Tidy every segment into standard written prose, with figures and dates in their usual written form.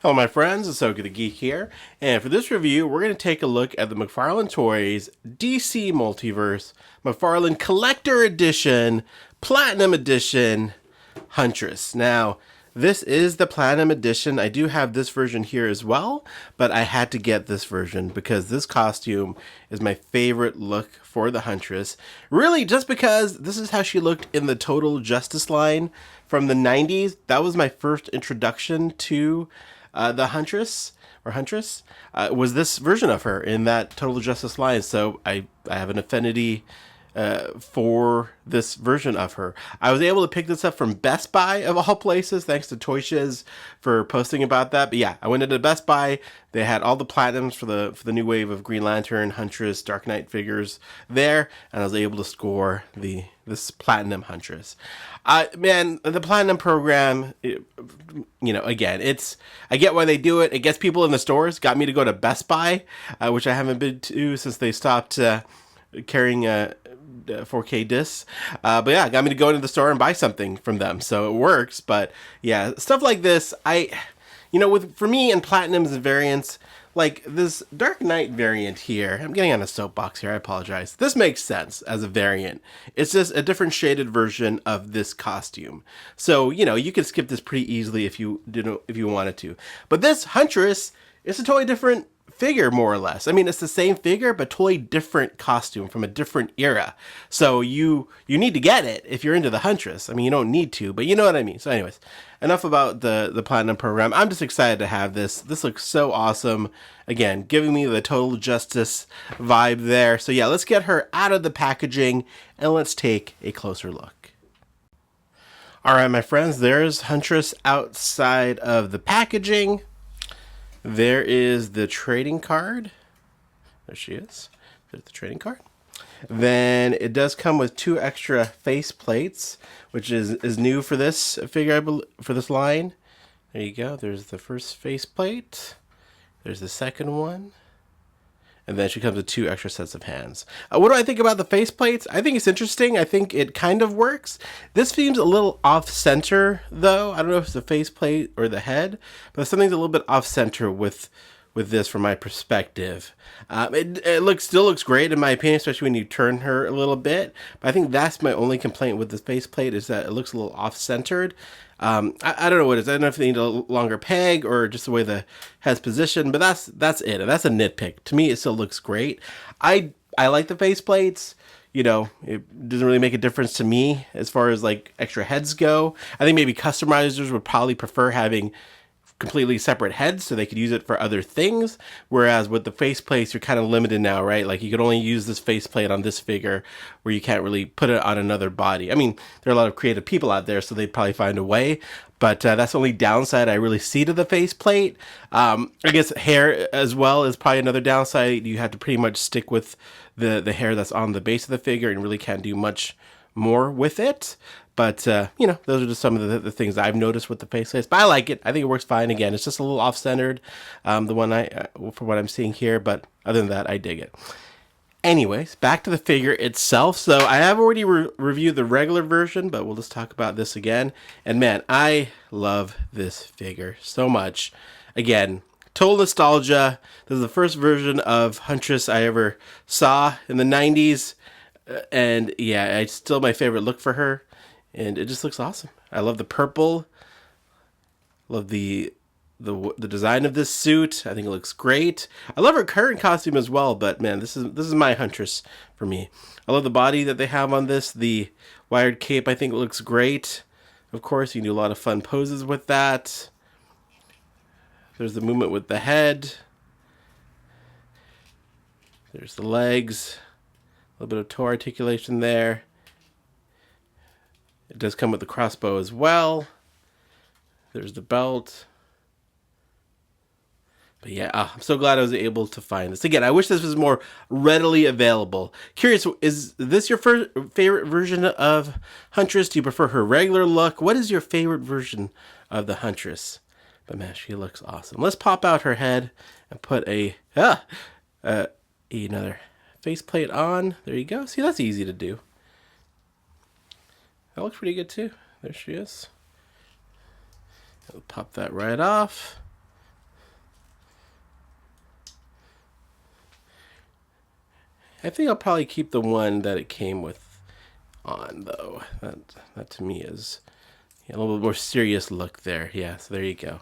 Hello my friends, Asoka the Geek here, and for this review we're going to take a look at the McFarlane Toys DC Multiverse McFarlane Collector Edition Platinum Edition Huntress. Now, this is the Platinum Edition. I do have this version here as well, but I had to get this version because this costume is my favorite look for the Huntress. Really, just because this is how she looked in the Total Justice line from the 90s. That was my first introduction to the Huntress was this version of her in that Total Justice line. So I have an affinity for this version of her. I was able to pick this up from Best Buy of all places, thanks to Toy Shiz for posting about that. But yeah, I went into Best Buy. They had all the platinums for the new wave of Green Lantern, Huntress, Dark Knight figures there, and I was able to score this Platinum Huntress. Man, the Platinum program, again, I get why they do it. It gets people in the stores. Got me to go to Best Buy, which I haven't been to since they stopped carrying 4K discs. But yeah, got me to go into the store and buy something from them. So it works. But yeah, stuff like this, for me and Platinum's variants, like this Dark Knight variant here, I'm getting on a soapbox here, I apologize. This makes sense as a variant. It's just a different shaded version of this costume. So, you could skip this pretty easily if you wanted to. But this Huntress is a totally different figure, more or less. I mean, it's the same figure, but totally different costume from a different era. So you need to get it if you're into the Huntress. I mean, you don't need to, but you know what I mean. So anyways, enough about the Platinum program. I'm just excited to have this. This looks so awesome. Again, giving me the Total Justice vibe there. So yeah, let's get her out of the packaging and let's take a closer look. All right, my friends, there's Huntress outside of the packaging. There is the trading card. There she is. There's the trading card. Then it does come with 2 extra face plates, which is new for this figure, I believe, for this line. There you go. There's the first face plate. There's the second one. And then she comes with 2 extra sets of hands. What do I think about the face plates? I think it's interesting. I think it kind of works. This seems a little off-center, though. I don't know if it's the face plate or the head, but something's a little bit off-center with this from my perspective. It still looks great in my opinion, especially when you turn her a little bit. But I think that's my only complaint with this face plate is that it looks a little off-centered. I don't know what it is. I don't know if they need a longer peg or just the way the head's positioned, but that's it. And that's a nitpick. To me, it still looks great. I like the face plates. It doesn't really make a difference to me as far as like extra heads go. I think maybe customizers would probably prefer having completely separate heads so they could use it for other things, whereas with the faceplates you're kind of limited now, right? Like you could only use this faceplate on this figure where you can't really put it on another body. I mean, there are a lot of creative people out there, so they'd probably find a way, but that's the only downside I really see to the faceplate. I guess hair as well is probably another downside. You have to pretty much stick with the hair that's on the base of the figure and really can't do much more with it. But, those are just some of the things I've noticed with the faceless. But I like it. I think it works fine. Again, it's just a little off-centered, the one for what I'm seeing here. But other than that, I dig it. Anyways, back to the figure itself. So I have already reviewed the regular version, but we'll just talk about this again. And man, I love this figure so much. Again, total nostalgia. This is the first version of Huntress I ever saw in the 90s. And yeah, it's still my favorite look for her. And it just looks awesome. I love the purple. Love the design of this suit. I think it looks great. I love her current costume as well, but man, this is my Huntress for me. I love the body that they have on this. The wired cape, I think, looks great. Of course, you can do a lot of fun poses with that. There's the movement with the head. There's the legs. A little bit of toe articulation there. It does come with the crossbow as well. There's the belt. But yeah, I'm so glad I was able to find this. Again, I wish this was more readily available. Curious, is this your favorite version of Huntress? Do you prefer her regular look? What is your favorite version of the Huntress? But man, she looks awesome. Let's pop out her head and put another faceplate on. There you go. See, that's easy to do. That looks pretty good too. There she is. I'll pop that right off. I think I'll probably keep the one that it came with on, though. That to me is a little bit more serious look there. Yeah, so there you go.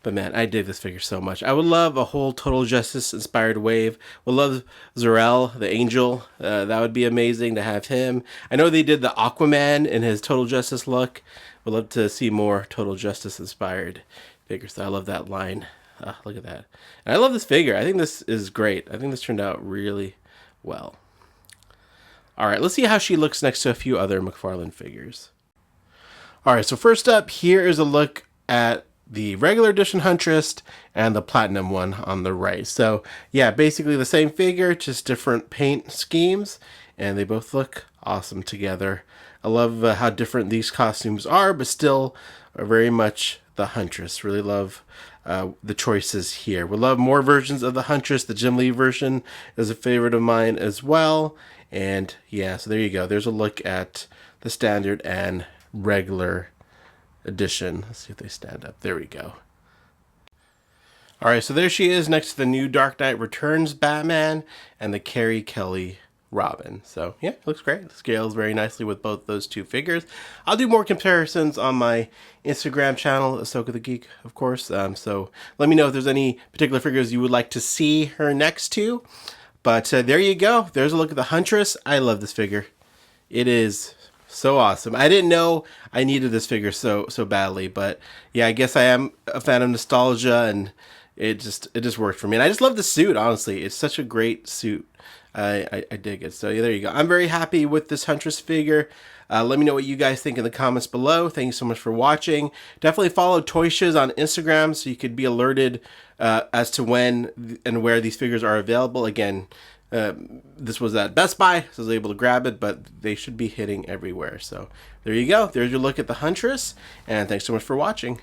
But man, I dig this figure so much. I would love a whole Total Justice inspired wave. Would love Zor-El, the Angel. That would be amazing to have him. I know they did the Aquaman in his Total Justice look. Would love to see more Total Justice inspired figures. I love that line. Look at that. And I love this figure. I think this is great. I think this turned out really well. All right, let's see how she looks next to a few other McFarlane figures. All right, so first up, here is a look at the regular edition Huntress and the Platinum one on the right. So yeah, basically the same figure, just different paint schemes, and they both look awesome together. I love how different these costumes are, but still are very much the Huntress. Really love the choices here. We love more versions of the Huntress. The Jim Lee version is a favorite of mine as well. And yeah, so there you go. There's a look at the standard and regular edition. Let's see if they stand up. There we go. All right, so there she is next to the new Dark Knight Returns Batman and the Carrie Kelly Robin. So yeah, looks great. It scales very nicely with both those two figures. I'll do more comparisons on my Instagram channel, Asoka the Geek, of course. So let me know if there's any particular figures you would like to see her next to. But there you go. There's a look at the Huntress. I love this figure. It is so awesome. I didn't know I needed this figure so badly, but yeah, I guess I am a fan of nostalgia, and it just worked for me. And I just love the suit, honestly. It's such a great suit. I dig it. So yeah, there you go. I'm very happy with this Huntress figure. Let me know what you guys think in the comments below. Thank you so much for watching. Definitely follow Toy Shiz on Instagram so you could be alerted as to when and where these figures are available. Again, this was at Best Buy, so I was able to grab it, but they should be hitting everywhere. So there you go. There's your look at the Huntress, and thanks so much for watching.